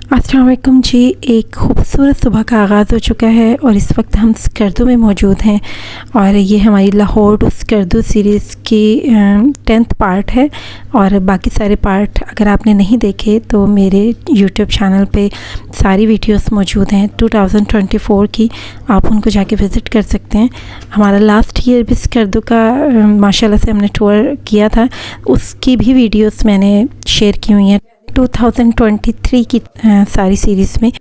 अस्सलाम वालेकुम जी। एक खूबसूरत सुबह का आगाज़ हो चुका है और इस वक्त हम स्कर्दू में मौजूद हैं और ये हमारी लाहौर टू स्कर्दू सीरीज़ की 10th पार्ट है। और बाकी सारे पार्ट अगर आपने नहीं देखे तो मेरे यूट्यूब चैनल पे सारी वीडियोस मौजूद हैं 2024 की, आप उनको जाके विज़िट कर सकते हैं। हमारा लास्ट ईयर भी स्कर्दू का माशाल्लाह से हमने टूर किया था, उसकी भी वीडियोस मैंने शेयर की हुई हैं 2023 की सारी सीरीज़ में।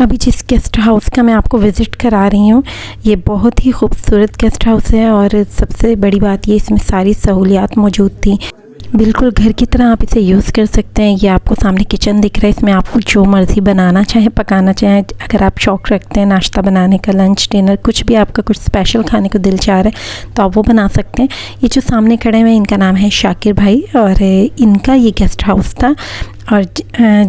अभी जिस गेस्ट हाउस का मैं आपको विज़िट करा रही हूँ, ये बहुत ही खूबसूरत गेस्ट हाउस है और सबसे बड़ी बात ये इसमें सारी सहूलियात मौजूद थी। बिल्कुल घर की तरह आप इसे यूज़ कर सकते हैं। ये आपको सामने किचन दिख रहा है, इसमें आपको जो मर्ज़ी बनाना चाहे पकाना चाहे। अगर आप शौक़ रखते हैं नाश्ता बनाने का, लंच डिनर, कुछ भी आपका कुछ स्पेशल खाने को दिल चाह रहा है तो आप वो बना सकते हैं। ये जो सामने खड़े हैं इनका नाम है शाकिर भाई और इनका ये गेस्ट हाउस था। और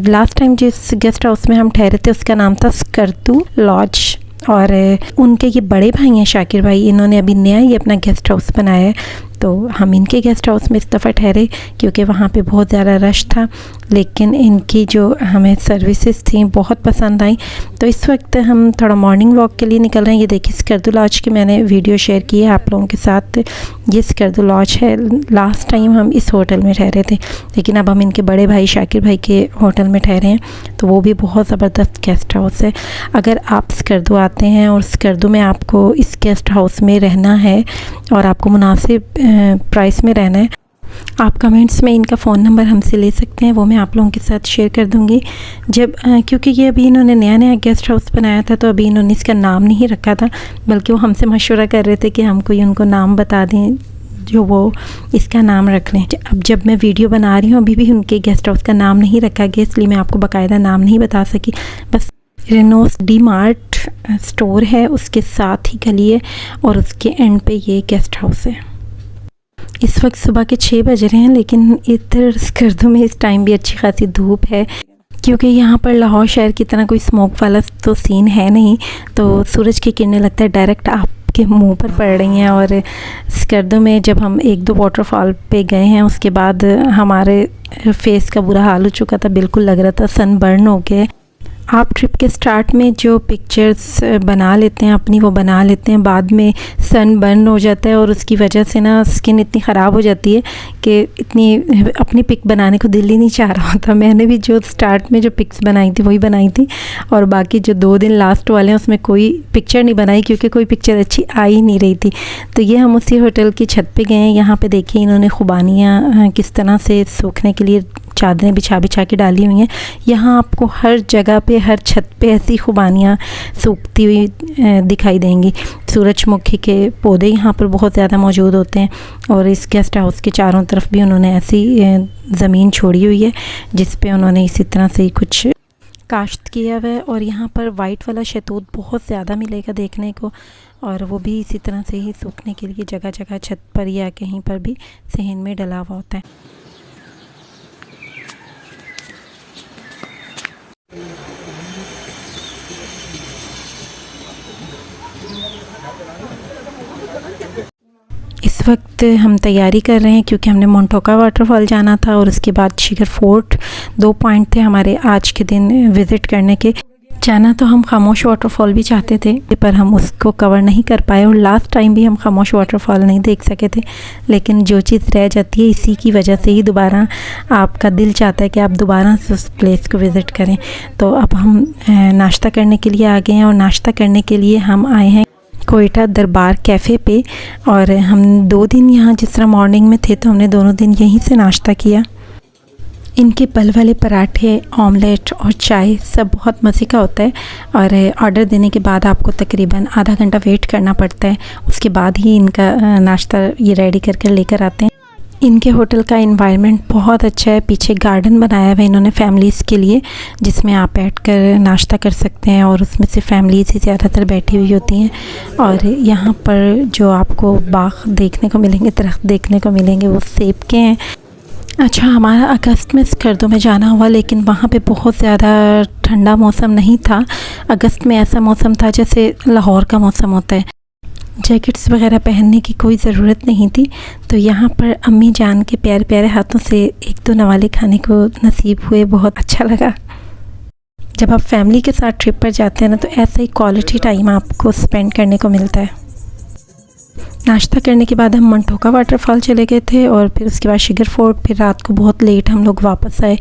लास्ट टाइम जिस गेस्ट हाउस में हम ठहरे थे उसका नाम था स्कर्दू लॉज और उनके ये बड़े भाई हैं शाकिर भाई, इन्होंने अभी नया ही अपना गेस्ट हाउस बनाया है। तो हम इनके गेस्ट हाउस में इस दफ़ा ठहरे क्योंकि वहाँ पे बहुत ज़्यादा रश था, लेकिन इनकी जो हमें सर्विसेज थी बहुत पसंद आई। तो इस वक्त हम थोड़ा मॉर्निंग वॉक के लिए निकल रहे हैं। ये देखिए स्कर्दू लॉज की मैंने वीडियो शेयर की है आप लोगों के साथ। ये स्कर्दू लॉज है। लास्ट टाइम हम इस होटल में ठहरे थे, लेकिन अब हम इनके बड़े भाई शाकिर भाई के होटल में ठहरे हैं। तो वो भी बहुत ज़बरदस्त गेस्ट हाउस है। अगर आप स्कर्दू आते हैं और स्कर्दू में आपको इस गेस्ट हाउस में रहना है और आपको मुनासिब प्राइस में रहना है, आप कमेंट्स में इनका फ़ोन नंबर हमसे ले सकते हैं, वो मैं आप लोगों के साथ शेयर कर दूँगी। जब क्योंकि ये अभी इन्होंने नया गेस्ट हाउस बनाया था तो अभी इन्होंने इसका नाम नहीं रखा था, बल्कि वो हमसे मशवरा कर रहे थे कि हम कोई उनको नाम बता दें जो वो इसका नाम रख लें। अब जब मैं वीडियो बना रही हूँ अभी भी उनके गेस्ट हाउस का नाम नहीं रखा गया, इसलिए मैं आपको बाकायदा नाम नहीं बता सकी। बस रेनोस डी मार्ट स्टोर है, उसके साथ ही गली है और उसके एंड पे ये गेस्ट हाउस है। इस वक्त सुबह के 6 बज रहे हैं, लेकिन इधर स्कर्दू में इस टाइम भी अच्छी खासी धूप है क्योंकि यहाँ पर लाहौर शहर की तरह कोई स्मोक वाला तो सीन है नहीं। तो सूरज की किरणें लगता है डायरेक्ट आपके मुंह पर पड़ रही हैं। और स्कर्दू में जब हम 1-2 वाटरफॉल पे गए हैं उसके बाद हमारे फेस का बुरा हाल हो चुका था, बिल्कुल लग रहा था सन बर्न हो गए। आप ट्रिप के स्टार्ट में जो पिक्चर्स बना लेते हैं अपनी, वो बना लेते हैं, बाद में सन बर्न हो जाता है और उसकी वजह से ना स्किन इतनी ख़राब हो जाती है कि इतनी अपनी पिक बनाने को दिल ही नहीं चाह रहा होता। मैंने भी जो स्टार्ट में जो पिक्स बनाई थी वही बनाई थी और बाकी जो 2 दिन लास्ट वाले हैं उसमें कोई पिक्चर नहीं बनाई क्योंकि कोई पिक्चर अच्छी आ ही नहीं रही थी। तो ये हम उसी होटल की छत पर गए हैं। यहाँ पर देखिए इन्होंने खुबानियाँ किस तरह से सूखने के लिए चादरें बिछा के डाली हुई हैं। यहाँ आपको हर जगह पे, हर छत पे ऐसी खुबानियाँ सूखती हुई दिखाई देंगी। सूरजमुखी के पौधे यहाँ पर बहुत ज़्यादा मौजूद होते हैं और इस गेस्ट हाउस के चारों तरफ भी उन्होंने ऐसी ज़मीन छोड़ी हुई है जिस पे उन्होंने इसी तरह से कुछ काश्त किया हुआ है। और यहाँ पर वाइट वाला शहतूत बहुत ज़्यादा मिलेगा देखने को और वो भी इसी तरह से ही सूखने के लिए जगह जगह छत पर या कहीं पर भी सहन में डला हुआ होता है। इस वक्त हम तैयारी कर रहे हैं क्योंकि हमने मोंटोका वाटरफॉल जाना था और उसके बाद शिखर फोर्ट। 2 पॉइंट थे हमारे आज के दिन विज़िट करने के। जाना तो हम खामोश वाटरफॉल भी चाहते थे पर हम उसको कवर नहीं कर पाए और लास्ट टाइम भी हम खामोश वाटरफॉल नहीं देख सके थे। लेकिन जो चीज़ रह जाती है इसी की वजह से ही दोबारा आपका दिल चाहता है कि आप दोबारा से उस प्लेस को विज़िट करें। तो अब हम नाश्ता करने के लिए आ गए हैं और नाश्ता करने के लिए हम आए हैं कोयटा दरबार कैफ़े पे। और हम 2 दिन यहाँ जिस तरह मॉर्निंग में थे तो हमने दोनों दिन यहीं से नाश्ता किया। इनके पल वाले पराठे, ऑमलेट और चाय सब बहुत मज़े का होता है और ऑर्डर देने के बाद आपको तकरीबन आधा घंटा वेट करना पड़ता है, उसके बाद ही इनका नाश्ता ये रेडी करके लेकर आते हैं। इनके होटल का एनवायरनमेंट बहुत अच्छा है। पीछे गार्डन बनाया हुआ है इन्होंने फैमिलीज़ के लिए, जिसमें आप बैठकर नाश्ता कर सकते हैं और उसमें से फैमिलीज़ ही ज़्यादातर बैठी हुई होती हैं। और यहाँ पर जो आपको बाग देखने को मिलेंगे, दरख्त देखने को मिलेंगे, वो सेब के हैं। अच्छा, हमारा अगस्त में स्कर्दू में जाना हुआ, लेकिन वहाँ पे बहुत ज़्यादा ठंडा मौसम नहीं था। अगस्त में ऐसा मौसम था जैसे लाहौर का मौसम होता है। जैकेट्स वगैरह पहनने की कोई ज़रूरत नहीं थी। तो यहाँ पर अम्मी जान के प्यारे प्यारे हाथों से 1-2 नवाले खाने को नसीब हुए, बहुत अच्छा लगा। जब आप फैमिली के साथ ट्रिप पर जाते हैं ना, तो ऐसा ही क्वालिटी टाइम आपको स्पेंड करने को मिलता है। नाश्ता करने के बाद हम मंटोका वाटरफॉल चले गए थे और फिर उसके बाद शुगर फोर्ट। फिर रात को बहुत लेट हम लोग वापस आए।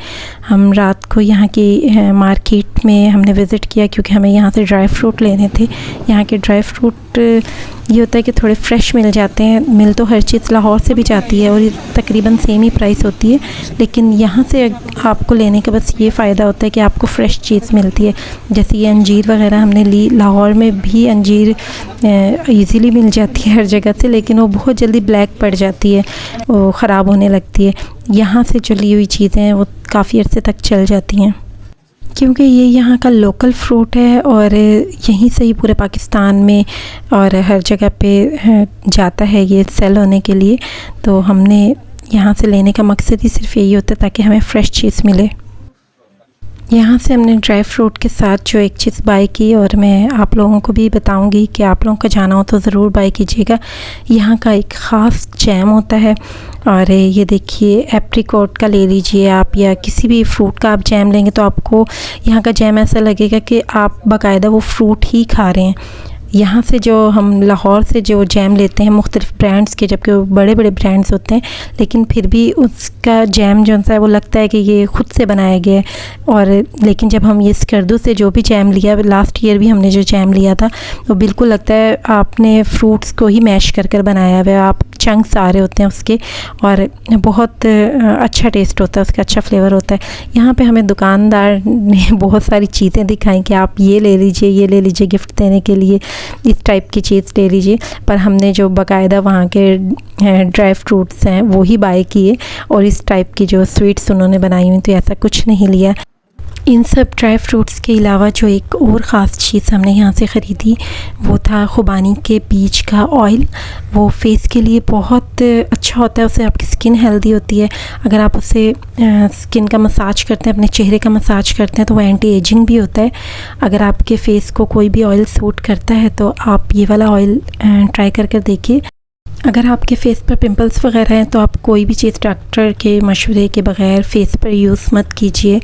हम रात को यहाँ की मार्केट में हमने विज़िट किया क्योंकि हमें यहाँ से ड्राई फ्रूट लेने थे। यहाँ के ड्राई फ्रूट ये होता है कि थोड़े फ्रेश मिल जाते हैं। मिल तो हर चीज़ लाहौर से भी जाती है और ये तकरीबन सेम ही प्राइस होती है, लेकिन यहाँ से आपको लेने का बस ये फ़ायदा होता है कि आपको फ़्रेश चीज़ मिलती है। जैसे ये अंजीर वगैरह हमने ली। लाहौर में भी अंजीर ईज़िली मिल जाती है हर जगह से, लेकिन वो बहुत जल्दी ब्लैक पड़ जाती है, वो ख़राब होने लगती है। यहाँ से जो ली हुई चीज़ें हैं वो काफ़ी अर्से तक चल जाती हैं क्योंकि ये यहाँ का लोकल फ्रूट है और यहीं से ही पूरे पाकिस्तान में और हर जगह पे जाता है ये सेल होने के लिए। तो हमने यहाँ से लेने का मकसद ही सिर्फ यही होता है ताकि हमें फ़्रेश चीज़ मिले। यहाँ से हमने ड्राई फ्रूट के साथ जो एक चीज़ बाय की और मैं आप लोगों को भी बताऊंगी कि आप लोगों का जाना हो तो ज़रूर बाय कीजिएगा। यहाँ का एक ख़ास जैम होता है और ये देखिए एप्रिकॉट का ले लीजिए आप, या किसी भी फ्रूट का आप जैम लेंगे तो आपको यहाँ का जैम ऐसा लगेगा कि आप बाकायदा वो फ्रूट ही खा रहे हैं। यहाँ से जो हम लाहौर से जो जैम लेते हैं मुख्तलिफ़ ब्रांड्स के, जबकि वो बड़े बड़े ब्रांड्स होते हैं, लेकिन फिर भी उसका जैम जो है वो लगता है कि ये ख़ुद से बनाया गया है। और लेकिन जब हम ये स्कर्दू से जो भी जैम लिया, लास्ट ईयर भी हमने जो जैम लिया था, वो बिल्कुल लगता है आपने फ्रूट्स को ही मैश कर कर बनाया हुआ है। आप चंक्स आ रहे होते हैं उसके और बहुत अच्छा टेस्ट होता है उसका, अच्छा फ्लेवर होता है। यहाँ पे हमें दुकानदार ने बहुत सारी चीज़ें दिखाई कि आप ये ले लीजिए, ये ले लीजिए, गिफ्ट देने के लिए इस टाइप की चीज़ ले लीजिए। पर हमने जो बाकायदा वहाँ के ड्राई फ्रूट्स हैं वो ही बाय किए और इस टाइप की जो स्वीट्स उन्होंने बनाई हुई, तो ऐसा कुछ नहीं लिया। इन सब ड्राई फ्रूट्स के अलावा जो एक और ख़ास चीज़ हमने यहाँ से ख़रीदी वो था खुबानी के बीज का ऑयल। वो फेस के लिए बहुत अच्छा होता है, उससे आपकी स्किन हेल्दी होती है। अगर आप उससे स्किन का मसाज करते हैं, अपने चेहरे का मसाज करते हैं, तो वो एंटी एजिंग भी होता है। अगर आपके फेस को कोई भी ऑयल सूट करता है तो आप ये वाला ऑयल ट्राई कर देखिए। अगर आपके फ़ेस पर पिंपल्स वगैरह हैं तो आप कोई भी चीज़ डॉक्टर के मशवरे के बग़ैर फ़ेस पर यूज़ मत कीजिए,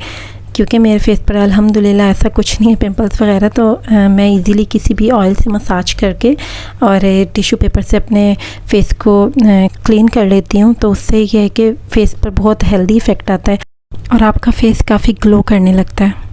क्योंकि मेरे फेस पर अल्हम्दुलिल्लाह ऐसा कुछ नहीं है पिंपल्स वगैरह। तो मैं इजीली किसी भी ऑयल से मसाज करके और टिश्यू पेपर से अपने फेस को क्लीन कर लेती हूँ। तो उससे ये है कि फ़ेस पर बहुत हेल्दी इफ़ेक्ट आता है और आपका फेस काफ़ी ग्लो करने लगता है।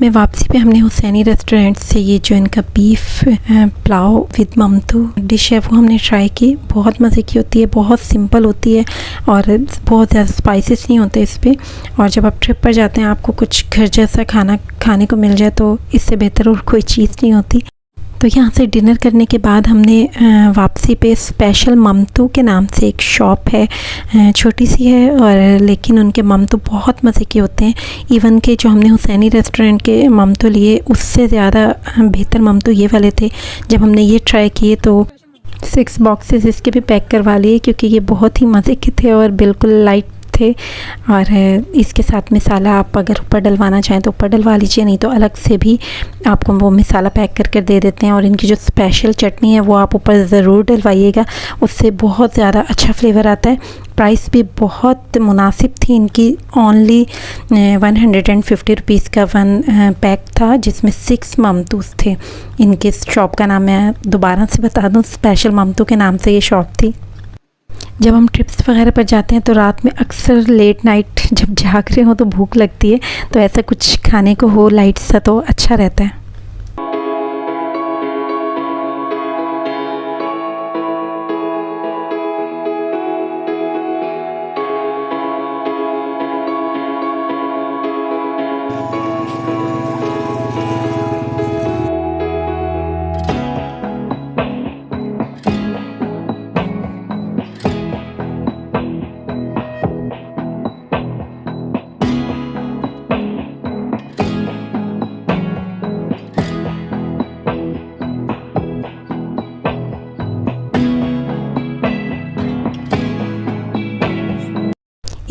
में वापसी पे हमने हुसैनी रेस्टोरेंट से ये जो इनका बीफ पुलाव विद ममतू डिश है वो हमने ट्राई की। बहुत मज़े की होती है, बहुत सिंपल होती है और बहुत ज़्यादा स्पाइसेस नहीं होते इस पर। और जब आप ट्रिप पर जाते हैं आपको कुछ घर जैसा खाना खाने को मिल जाए तो इससे बेहतर और कोई चीज़ नहीं होती। तो यहाँ से डिनर करने के बाद हमने वापसी पे स्पेशल ममतू के नाम से एक शॉप है, छोटी सी है और लेकिन उनके ममतू बहुत मज़े के होते हैं। इवन के जो हमने हुसैनी रेस्टोरेंट के ममतू लिए उससे ज़्यादा बेहतर ममतू ये वाले थे। जब हमने ये ट्राई किए तो 6 बॉक्सेस इसके भी पैक करवा लिए क्योंकि ये बहुत ही मज़े के थे और बिल्कुल लाइट थे। और इसके साथ मसाला आप अगर ऊपर डलवाना चाहें तो ऊपर डलवा लीजिए, नहीं तो अलग से भी आपको वो मसाला पैक करके दे देते हैं। और इनकी जो स्पेशल चटनी है वो आप ऊपर ज़रूर डलवाइएगा, उससे बहुत ज़्यादा अच्छा फ्लेवर आता है। प्राइस भी बहुत मुनासिब थी इनकी, ओनली 150 रुपीज़ का 1 पैक था जिसमें 6 ममतूस थे। इनके शॉप का नाम मैं दोबारा से बता दूँ, स्पेशल ममतू के नाम से ये शॉप थी। जब हम ट्रिप्स वगैरह पर जाते हैं तो रात में अक्सर लेट नाइट जब जाग रहे हो तो भूख लगती है, तो ऐसा कुछ खाने को हो लाइट सा तो अच्छा रहता है।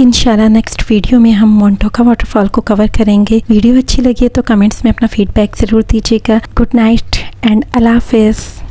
इंशाल्लाह नेक्स्ट वीडियो में हम मोंटोका वाटरफॉल को कवर करेंगे। वीडियो अच्छी लगी तो कमेंट्स में अपना फीडबैक ज़रूर दीजिएगा। गुड नाइट एंड अल्लाह हाफ़िज़।